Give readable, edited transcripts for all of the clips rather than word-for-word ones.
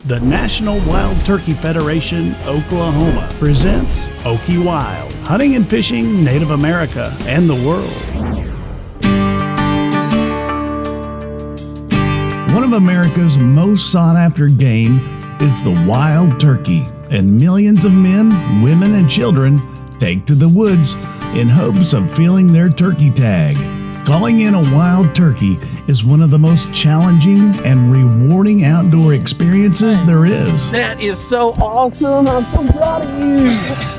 The National Wild Turkey Federation, Oklahoma, presents OkieWild, hunting and fishing Native America and the world. One of America's most sought-after game is the wild turkey, and millions of men, women, and children take to the woods in hopes of filling their turkey tag. Calling in a wild turkey is one of the most challenging and rewarding outdoor experiences there is. That is so awesome. I'm so proud of you.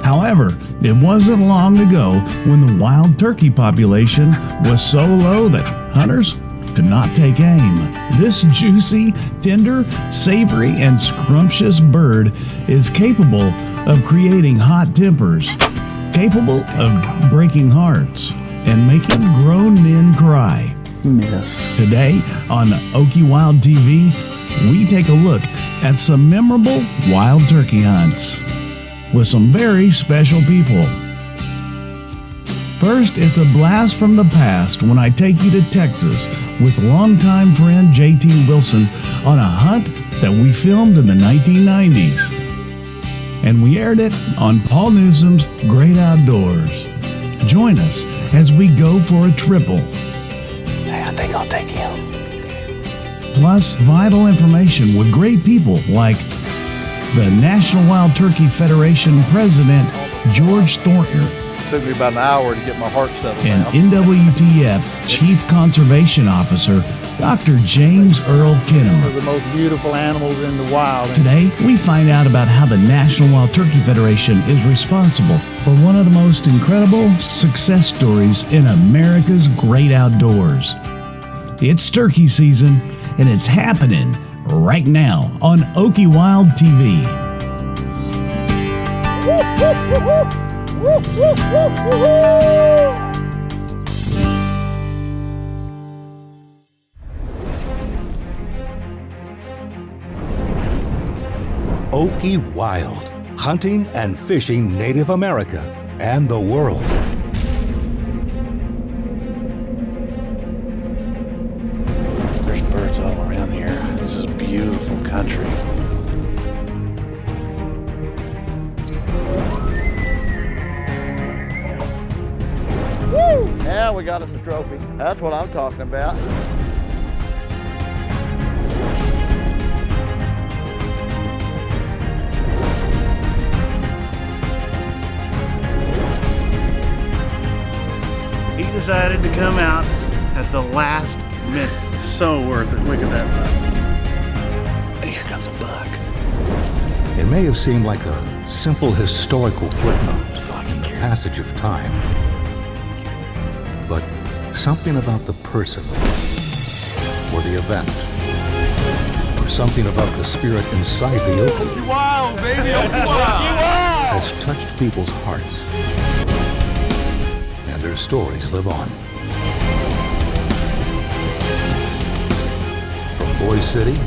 However, it wasn't long ago when the wild turkey population was so low that hunters could not take aim. This juicy, tender, savory, and scrumptious bird is capable of creating hot tempers, capable of breaking hearts, and making grown men cry. Miss. Today on OkieWild TV, we take a look at some memorable wild turkey hunts with some very special people. First, it's a blast from the past when I take you to Texas with longtime friend JT Wilson on a hunt that we filmed in the 1990s. And we aired it on Paul Newsom's Great Outdoors. Join us as we go for a triple. Hey, I think I'll take him. Plus, vital information with great people like the National Wild Turkey Federation President George Thornton, It took me about an hour to get my heart settled and down. NWTF Chief Conservation Officer Dr. James Earl They're Kennamer. the most beautiful animals in the wild. Today, we find out about how the National Wild Turkey Federation is responsible for one of the most incredible success stories in America's great outdoors. It's turkey season, and it's happening right now on OkieWild TV. OkieWild, hunting and fishing Native America and the world. There's birds all around here. This is beautiful country. Yeah, we got us a trophy. That's what I'm talking about. He decided to come out at the last minute. So worth it. Look at that run. Here comes a buck. It may have seemed like a simple historical footnote in the passage of time, but something about the person, or the event, or something about the spirit inside the Okie Wild, baby! Wild! has touched people's hearts, and their stories live on. From Boise City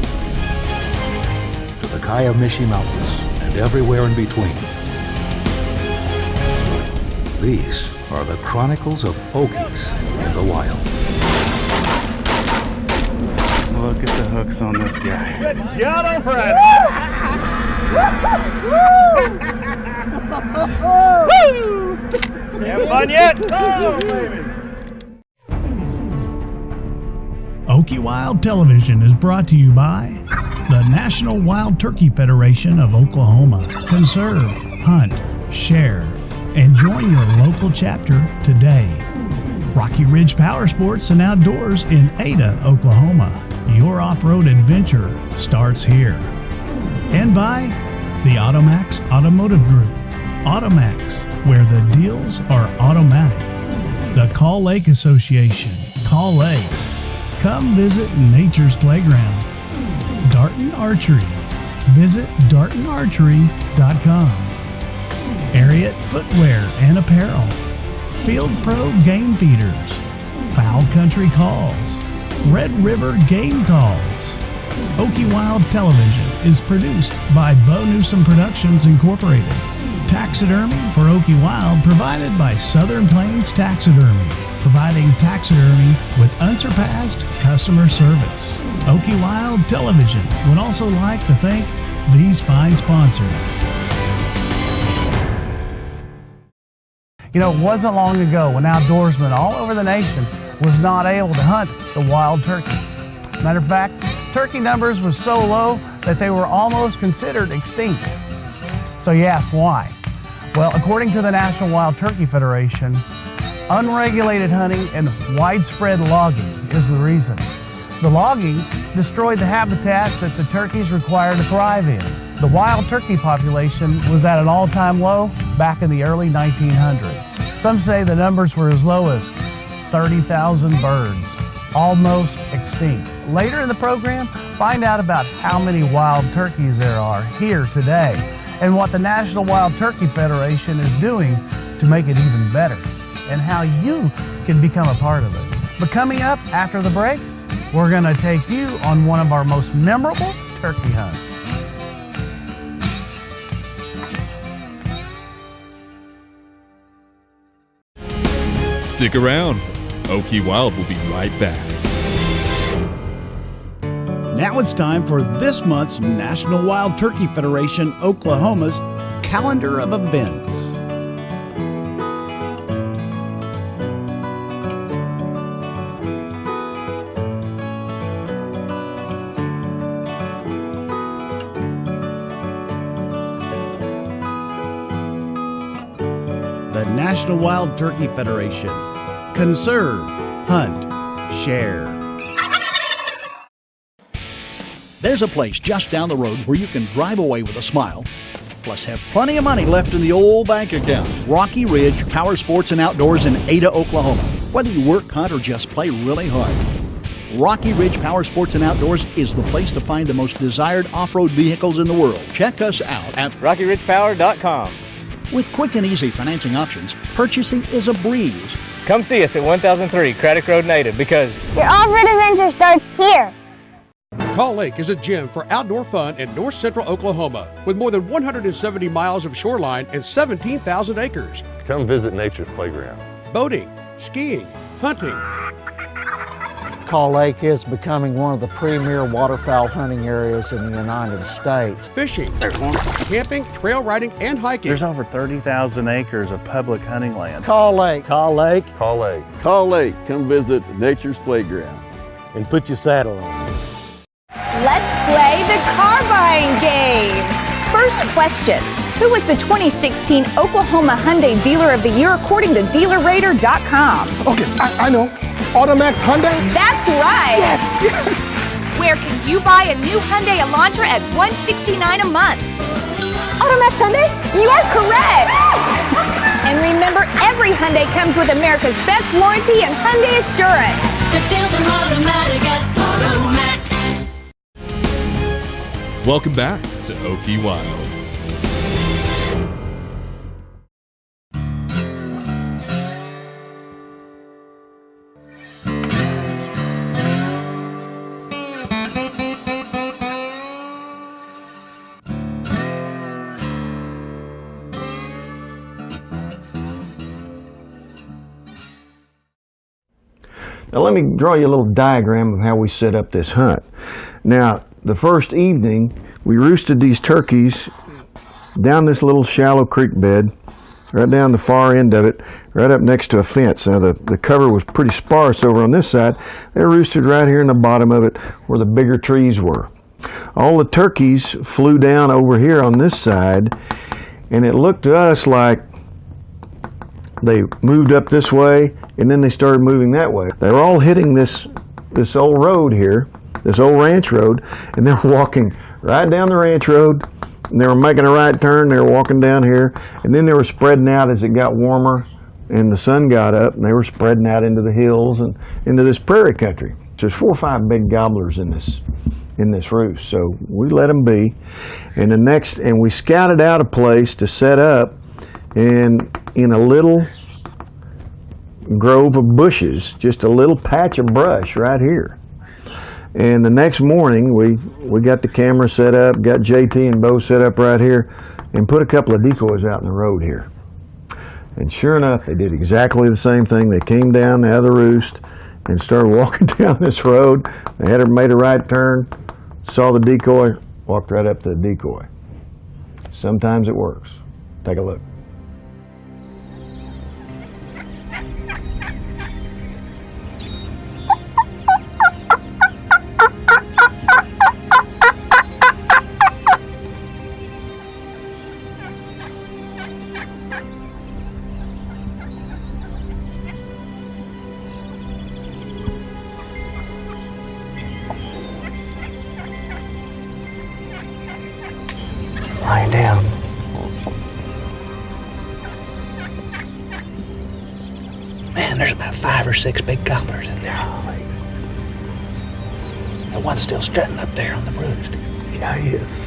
to the Kiamishi Mountains and everywhere in between. These are the chronicles of Okies in the wild. Look at the hooks on this guy. Got him, Fred! Have fun yet? Oh, baby! OkieWild Television is brought to you by the National Wild Turkey Federation of Oklahoma. Conserve, hunt, share, and join your local chapter today. Rocky Ridge Power Sports and Outdoors in Ada, Oklahoma. Your off-road adventure starts here. And by the Automax Automotive Group. Automax, where the deals are automatic. The Call Lake Association. Call Lake. Come visit Nature's Playground. Darton Archery. Visit dartonarchery.com. Ariat Footwear and Apparel. Field Pro Game Feeders. Fowl Country Calls. Red River Game Calls. OkieWild Television is produced by Bo Newsom Productions Incorporated. Taxidermy for OkieWild provided by Southern Plains Taxidermy, providing taxidermy with unsurpassed customer service. OkieWild Television would also like to thank these fine sponsors. You know, it wasn't long ago when outdoorsmen all over the nation was not able to hunt the wild turkey. Matter of fact, turkey numbers was so low that they were almost considered extinct. So you ask why? Well, according to the National Wild Turkey Federation, unregulated hunting and widespread logging is the reason. The logging destroyed the habitat that the turkeys require to thrive in. The wild turkey population was at an all-time low back in the early 1900s. Some say the numbers were as low as 30,000 birds, almost extinct. Later in the program, find out about how many wild turkeys there are here today and what the National Wild Turkey Federation is doing to make it even better and how you can become a part of it. But coming up after the break, we're going to take you on one of our most memorable turkey hunts. Stick around. OkieWild will be right back. Now it's time for this month's National Wild Turkey Federation Oklahoma's calendar of events. The National Wild Turkey Federation. Conserve, hunt, share. There's a place just down the road where you can drive away with a smile, plus have plenty of money left in the old bank account. Rocky Ridge Power Sports and Outdoors in Ada, Oklahoma. Whether you work, hunt, or just play really hard, Rocky Ridge Power Sports and Outdoors is the place to find the most desired off-road vehicles in the world. Check us out at RockyRidgePower.com. With quick and easy financing options, purchasing is a breeze. Come see us at 1003 Craddock Road Native because your off-road adventure starts here. Call Lake is a gem for outdoor fun in north central Oklahoma with more than 170 miles of shoreline and 17,000 acres. Come visit Nature's Playground. Boating, skiing, hunting. Call Lake is becoming one of the premier waterfowl hunting areas in the United States. Fishing, camping, trail riding, and hiking. There's over 30,000 acres of public hunting land. Call Lake. Call Lake. Call Lake. Call Lake. Come visit Nature's Playground. And put your saddle on. Let's play the car buying game. First question. Who was the 2016 Oklahoma Hyundai Dealer of the Year according to DealerRater.com? Okay, I know. Automax Hyundai? That's right. Yes. Where can you buy a new Hyundai Elantra at $169 a month? Automax Hyundai? You are correct. And remember, every Hyundai comes with America's best warranty and Hyundai Assurance. The deals are automatic at Automax. Welcome back to OkieWild. Now let me draw you a little diagram of how we set up this hunt. Now the first evening we roosted these turkeys down this little shallow creek bed, right down the far end of it, right up next to a fence. Now the cover was pretty sparse over on this side. They roosted right here in the bottom of it where the bigger trees were. All the turkeys flew down over here on this side, and it looked to us like they moved up this way and then they started moving that way. They were all hitting this old road here, this old ranch road, and they were walking right down the ranch road, and they were making a right turn. They were walking down here, and then they were spreading out as it got warmer and the sun got up, and they were spreading out into the hills and into this prairie country. So there's 4 or 5 big gobblers in this roost, so we let them be. And we scouted out a place to set up, and in a little grove of bushes, just a little patch of brush right here. And the next morning we got the camera set up, got JT and Bo set up right here, and put a couple of decoys out in the road here. And sure enough, they did exactly the same thing. They came down out of the roost and started walking down this road. They had made a right turn, saw the decoy Walked right up to the decoy. Sometimes it works. Take a look. Lying down. Man, there's about 5 or 6 big gobblers in there. And one's still strutting up there on the roost. Yeah, he is.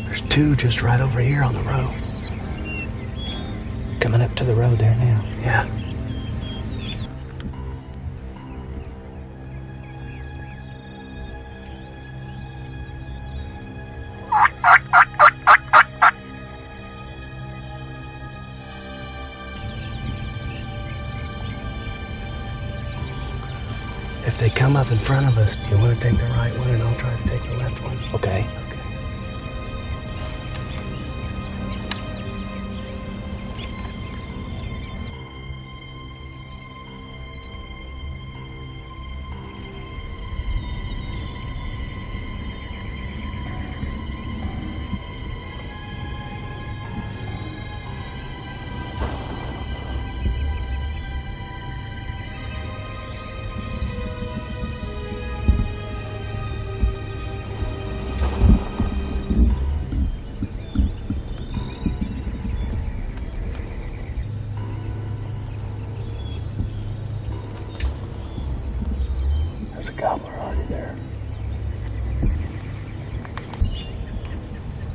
There's 2 just right over here on the road. Coming up to the road there now. Yeah. If they come up in front of us, do you want to take the right one and I'll try to take the left one? Okay. Gobbler already there.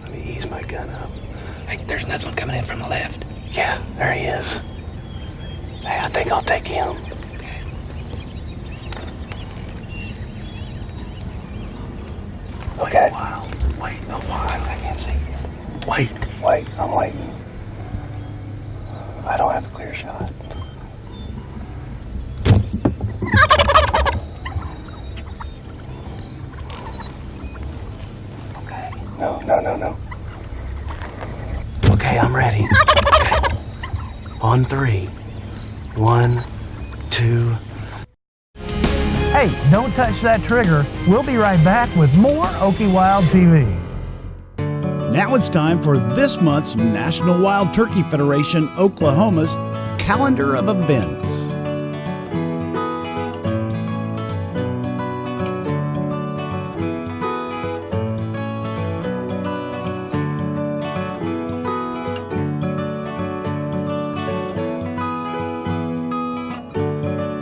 Let me ease my gun up. Hey, there's another one coming in from the left. Yeah, there he is. Hey, I think I'll take him. Okay. Wow. Wait a while. I can't see you. Wait. Wait, I'm waiting. I don't have a clear shot. No. Okay, I'm ready. Okay. On 3. 1, 2. Hey, don't touch that trigger. We'll be right back with more OkieWild TV. Now it's time for this month's National Wild Turkey Federation Oklahoma's calendar of events.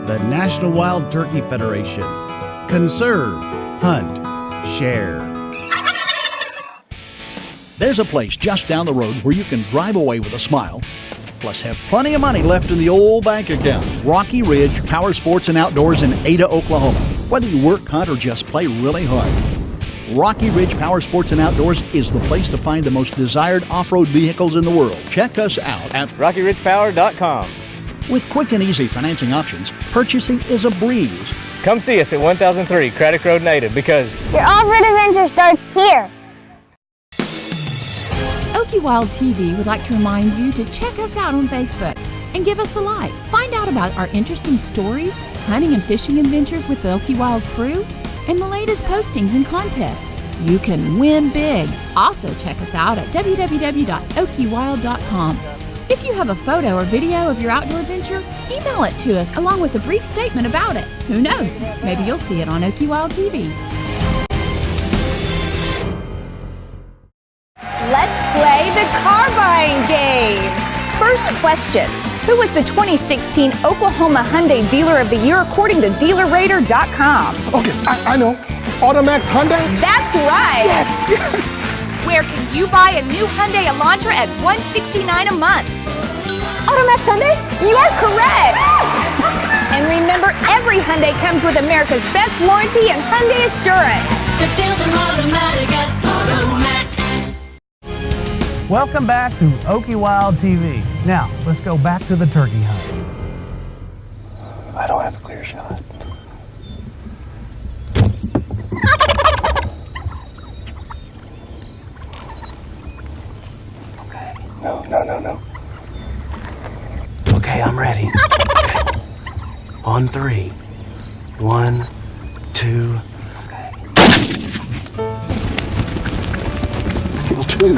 The National Wild Turkey Federation. Conserve, hunt, share. There's a place just down the road where you can drive away with a smile, plus have plenty of money left in the old bank account. Rocky Ridge Power Sports and Outdoors in Ada, Oklahoma. Whether you work, hunt, or just play really hard, Rocky Ridge Power Sports and Outdoors is the place to find the most desired off-road vehicles in the world. Check us out at RockyRidgePower.com. With quick and easy financing options, purchasing is a breeze. Come see us at 1003 Craddock Road Native because your off-road adventure starts here. OkieWild TV would like to remind you to check us out on Facebook and give us a like. Find out about our interesting stories, hunting and fishing adventures with the OkieWild crew, and the latest postings and contests. You can win big. Also check us out at www.okiewild.com. If you have a photo or video of your outdoor adventure, email it to us along with a brief statement about it. Who knows? Maybe you'll see it on OkieWild TV. Let's play the car buying game. First question. Who was the 2016 Oklahoma Hyundai Dealer of the Year according to DealerRater.com? Okay, I know. Automax Hyundai? That's right. Yes. Where can you buy a new Hyundai Elantra at $169 a month? Automax Hyundai? You are correct! And remember, every Hyundai comes with America's best warranty and Hyundai Assurance. The deals are automatic at Automax. Welcome back to OkieWild TV. Now, let's go back to the turkey hunt. I don't have a clear shot. Okay. No. Okay, I'm ready. Okay. On 3. 1, 2. Okay. Kill 2.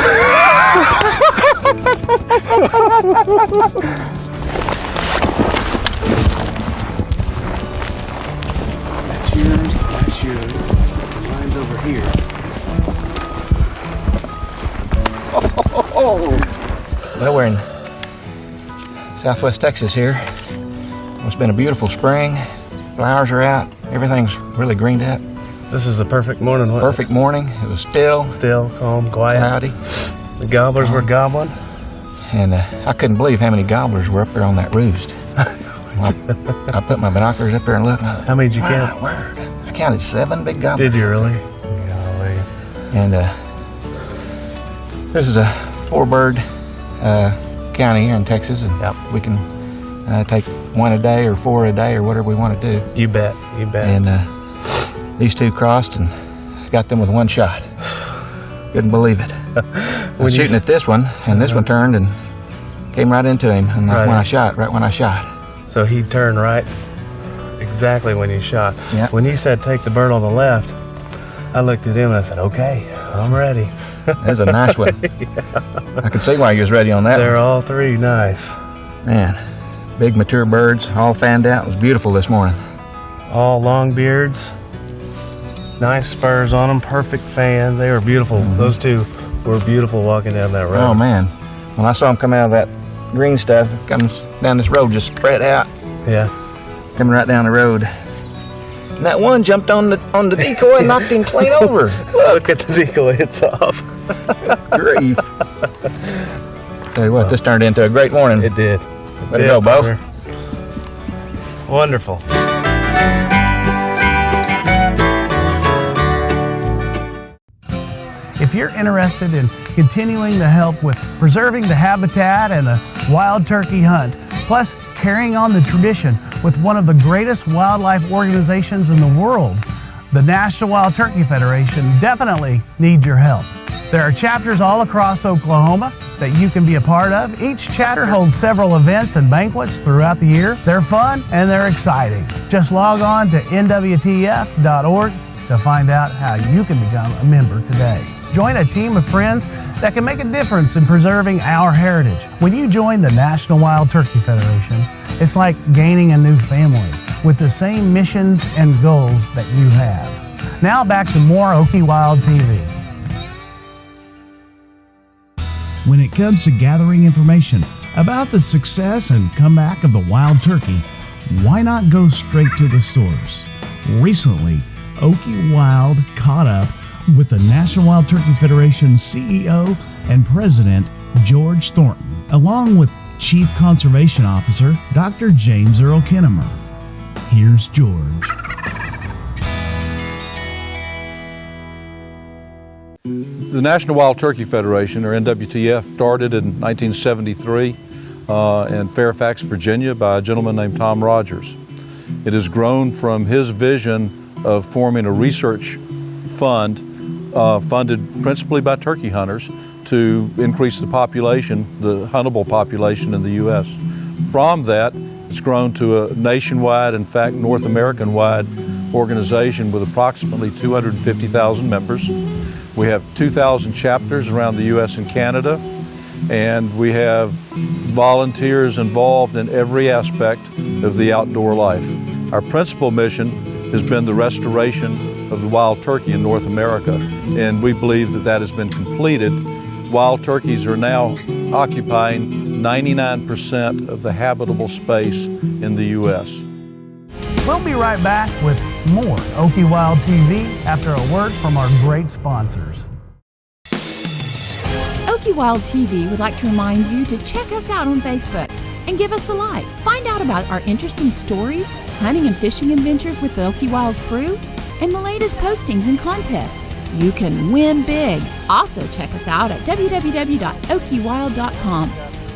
That's yours. Mine's over here. Well, we're in Southwest Texas here. It's been a beautiful spring. Flowers are out. Everything's really greened up. This is the perfect morning. Perfect morning. It was still, calm, quiet. Cloudy. The gobblers were gobbling. And I couldn't believe how many gobblers were up there on that roost. I put my binoculars up there and looked. How many did you count? Word. I counted 7 big gobblers. Did you really? Golly. And this is a 4-bird county here in Texas, and we can take 1 a day or 4 a day or whatever we want to do. You bet. And these 2 crossed and got them with 1 shot. Couldn't believe it. I was shooting at this one, and this one turned and came right into him. And right when I shot. So he turned right exactly when you shot. Yeah. When you said take the bird on the left, I looked at him and I said, okay, I'm ready. That's a nice one. Yeah. I could see why you was ready on that They're one. all 3 nice. Man, big mature birds, all fanned out. It was beautiful this morning. All long beards, nice spurs on them, perfect fans. They were beautiful. Mm-hmm. Those 2 were beautiful walking down that road. Oh man, when I saw them come out of that green stuff, it comes down this road, just spread out. Yeah. Coming right down the road. And that one jumped on the decoy and knocked him clean over. Look at the decoy, it's off. Grief. Tell you what, this turned into a great morning. It did. Way to go, Bo. Wonderful. If you're interested in continuing to help with preserving the habitat and the wild turkey hunt, plus carrying on the tradition with one of the greatest wildlife organizations in the world, the National Wild Turkey Federation definitely needs your help. There are chapters all across Oklahoma that you can be a part of. Each chapter holds several events and banquets throughout the year. They're fun and they're exciting. Just log on to NWTF.org to find out how you can become a member today. Join a team of friends that can make a difference in preserving our heritage. When you join the National Wild Turkey Federation, it's like gaining a new family with the same missions and goals that you have. Now back to more OkieWild TV. When it comes to gathering information about the success and comeback of the wild turkey, why not go straight to the source? Recently, OkieWild caught up with the National Wild Turkey Federation CEO and President George Thornton, along with Chief Conservation Officer Dr. James Earl Kennamer. Here's George. The National Wild Turkey Federation, or NWTF, started in 1973 in Fairfax, Virginia by a gentleman named Tom Rogers. It has grown from his vision of forming a research fund funded principally by turkey hunters to increase the population, the huntable population in the U.S. From that, it's grown to a nationwide, in fact, North American-wide organization with approximately 250,000 members. We have 2,000 chapters around the U.S. and Canada, and we have volunteers involved in every aspect of the outdoor life. Our principal mission has been the restoration of the wild turkey in North America, and we believe that that has been completed. Wild turkeys are now occupying 99% of the habitable space in the U.S. We'll be right back with more OkieWild TV after a word from our great sponsors. OkieWild TV would like to remind you to check us out on Facebook and give us a like. Find out about our interesting stories, hunting and fishing adventures with the OkieWild crew, and the latest postings and contests. You can win big. Also check us out at www.OkieWild.com.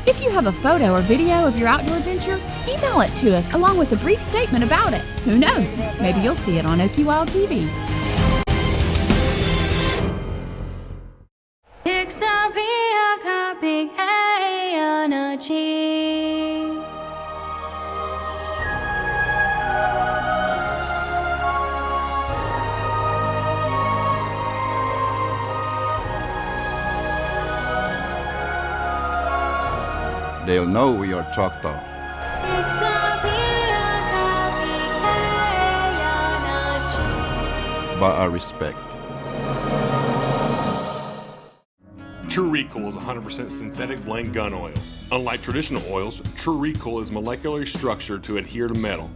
If you have a photo or video of your outdoor adventure, email it to us along with a brief statement about it. Who knows? Maybe you'll see it on OkieWild TV. They'll know we are tractor. But I respect. True Recoil is 100% synthetic blend gun oil. Unlike traditional oils, True Recoil is molecularly structured to adhere to metal.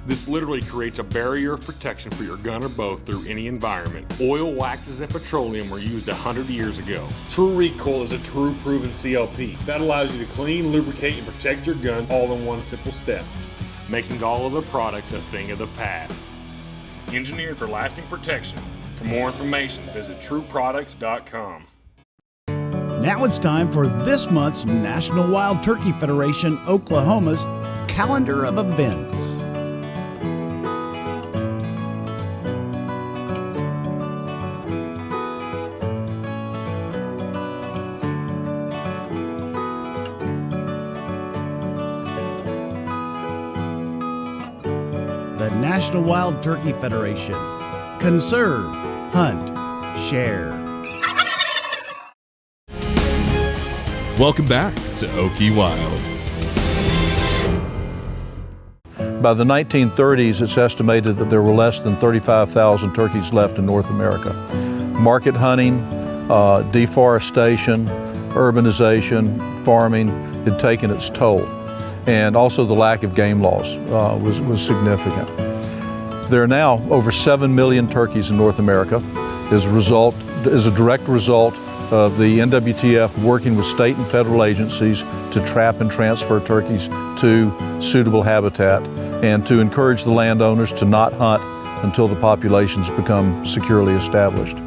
This literally creates a barrier of protection for your gun or bow through any environment. Oil, waxes, and petroleum were used 100 years ago. True Recoil is a true proven CLP that allows you to clean, lubricate, and protect your gun all in one simple step, making all other products a thing of the past. Engineered for lasting protection. For more information, visit trueproducts.com. Now it's time for this month's National Wild Turkey Federation Oklahoma's calendar of events. The National Wild Turkey Federation. Conserve, hunt, share. Welcome back to OkieWild. By the 1930s, it's estimated that there were less than 35,000 turkeys left in North America. Market hunting, deforestation, urbanization, farming had taken its toll. And also the lack of game laws was significant. There are now over 7 million turkeys in North America as a direct result of the NWTF working with state and federal agencies to trap and transfer turkeys to suitable habitat and to encourage the landowners to not hunt until the populations become securely established.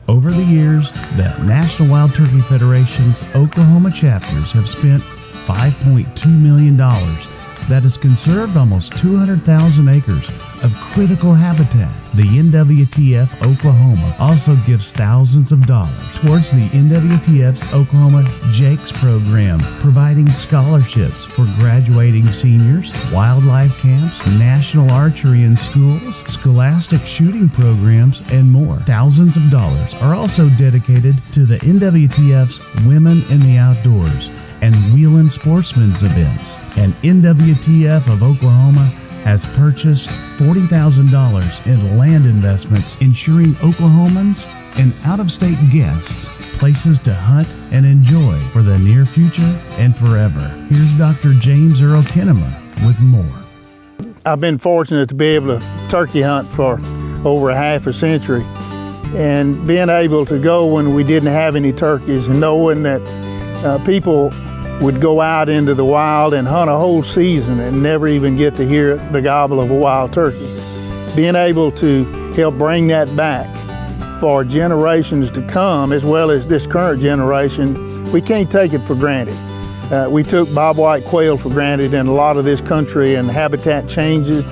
Over the years, the National Wild Turkey Federation's Oklahoma chapters have spent $5.2 million that has conserved almost 200,000 acres of critical habitat. The NWTF Oklahoma also gives thousands of dollars towards the NWTF's Oklahoma Jakes program, providing scholarships for graduating seniors, wildlife camps, national archery in schools, scholastic shooting programs, and more. Thousands of dollars are also dedicated to the NWTF's Women in the Outdoors and Wheelin' Sportsman's events. And NWTF of Oklahoma has purchased $40,000 in land investments, ensuring Oklahomans and out-of-state guests places to hunt and enjoy for the near future and forever. Here's Dr. James Earl Kennamer with more. I've been fortunate to be able to turkey hunt for over a half a century, and being able to go when we didn't have any turkeys and knowing that people would go out into the wild and hunt a whole season and never even get to hear the gobble of a wild turkey. Being able to help bring that back for generations to come, as well as this current generation, we can't take it for granted. We took bobwhite quail for granted in a lot of this country, and habitat changes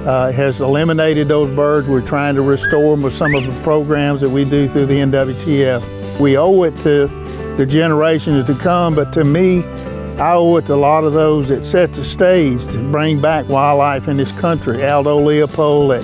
has eliminated those birds. We're trying to restore them with some of the programs that we do through the NWTF. We owe it to the generations to come, but to me, I owe it to a lot of those that set the stage to bring back wildlife in this country. Aldo Leopold, that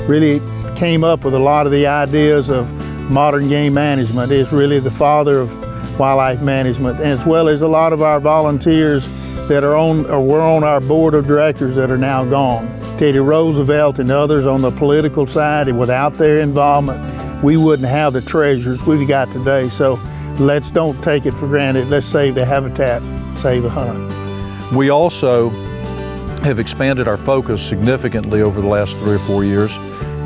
really came up with a lot of the ideas of modern game management, is really the father of wildlife management, as well as a lot of our volunteers that are on or were on our board of directors that are now gone. Teddy Roosevelt and others on the political side, and without their involvement, we wouldn't have the treasures we've got today. So let's don't take it for granted. Let's save the habitat, save a hunt. We also have expanded our focus significantly over the last 3 or 4 years,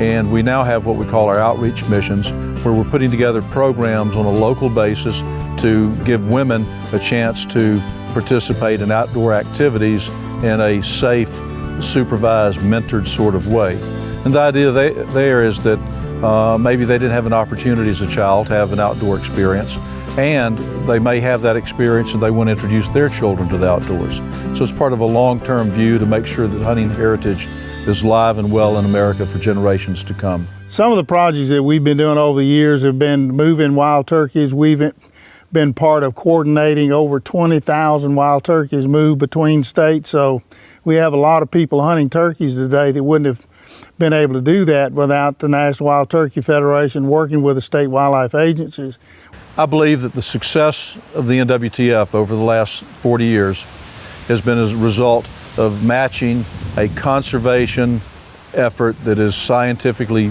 and we now have what we call our outreach missions, where we're putting together programs on a local basis to give women a chance to participate in outdoor activities in a safe, supervised, mentored sort of way. And the idea there is that maybe they didn't have an opportunity as a child to have an outdoor experience, and they may have that experience and they want to introduce their children to the outdoors. So it's part of a long-term view to make sure that hunting heritage is live and well in America for generations to come. Some of the projects that we've been doing over the years have been moving wild turkeys. We've been part of coordinating over 20,000 wild turkeys moved between states. So we have a lot of people hunting turkeys today that wouldn't have been able to do that without the National Wild Turkey Federation working with the state wildlife agencies. I believe that the success of the NWTF over the last 40 years has been as a result of matching a conservation effort that is scientifically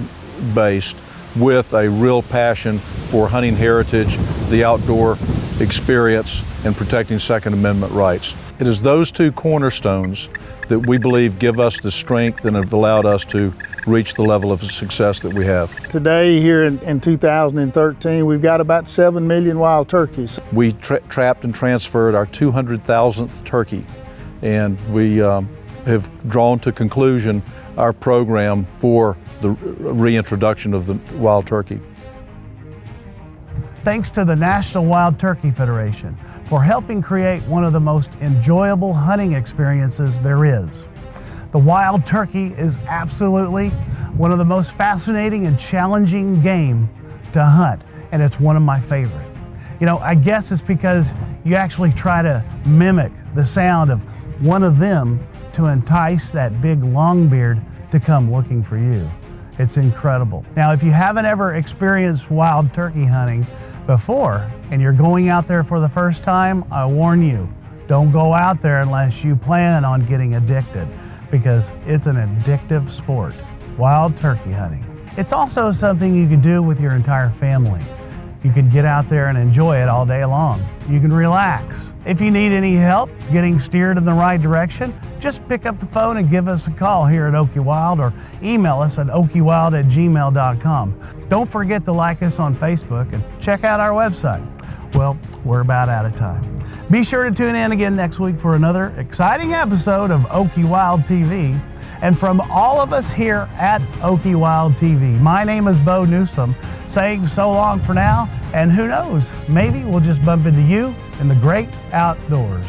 based with a real passion for hunting heritage, the outdoor experience, and protecting Second Amendment rights. It is those two cornerstones that we believe give us the strength and have allowed us to reach the level of success that we have. Today, here in 2013, we've got about 7 million wild turkeys. We trapped and transferred our 200,000th turkey, and we have drawn to conclusion our program for the reintroduction of the wild turkey. Thanks to the National Wild Turkey Federation for helping create one of the most enjoyable hunting experiences there is. The wild turkey is absolutely one of the most fascinating and challenging game to hunt, and it's one of my favorite. You know, I guess it's because you actually try to mimic the sound of one of them to entice that big longbeard to come looking for you. It's incredible. Now, if you haven't ever experienced wild turkey hunting before and you're going out there for the first time, I warn you, don't go out there unless you plan on getting addicted, because it's an addictive sport, wild turkey hunting. It's also something you can do with your entire family. You can get out there and enjoy it all day long. You can relax. If you need any help getting steered in the right direction, just pick up the phone and give us a call here at OkieWild, or email us at okiewild@gmail.com. Don't forget to like us on Facebook and check out our website. Well, we're about out of time. Be sure to tune in again next week for another exciting episode of OkieWild TV. And from all of us here at OkieWild TV, my name is Bo Newsom, saying so long for now, and who knows, maybe we'll just bump into you in the great outdoors.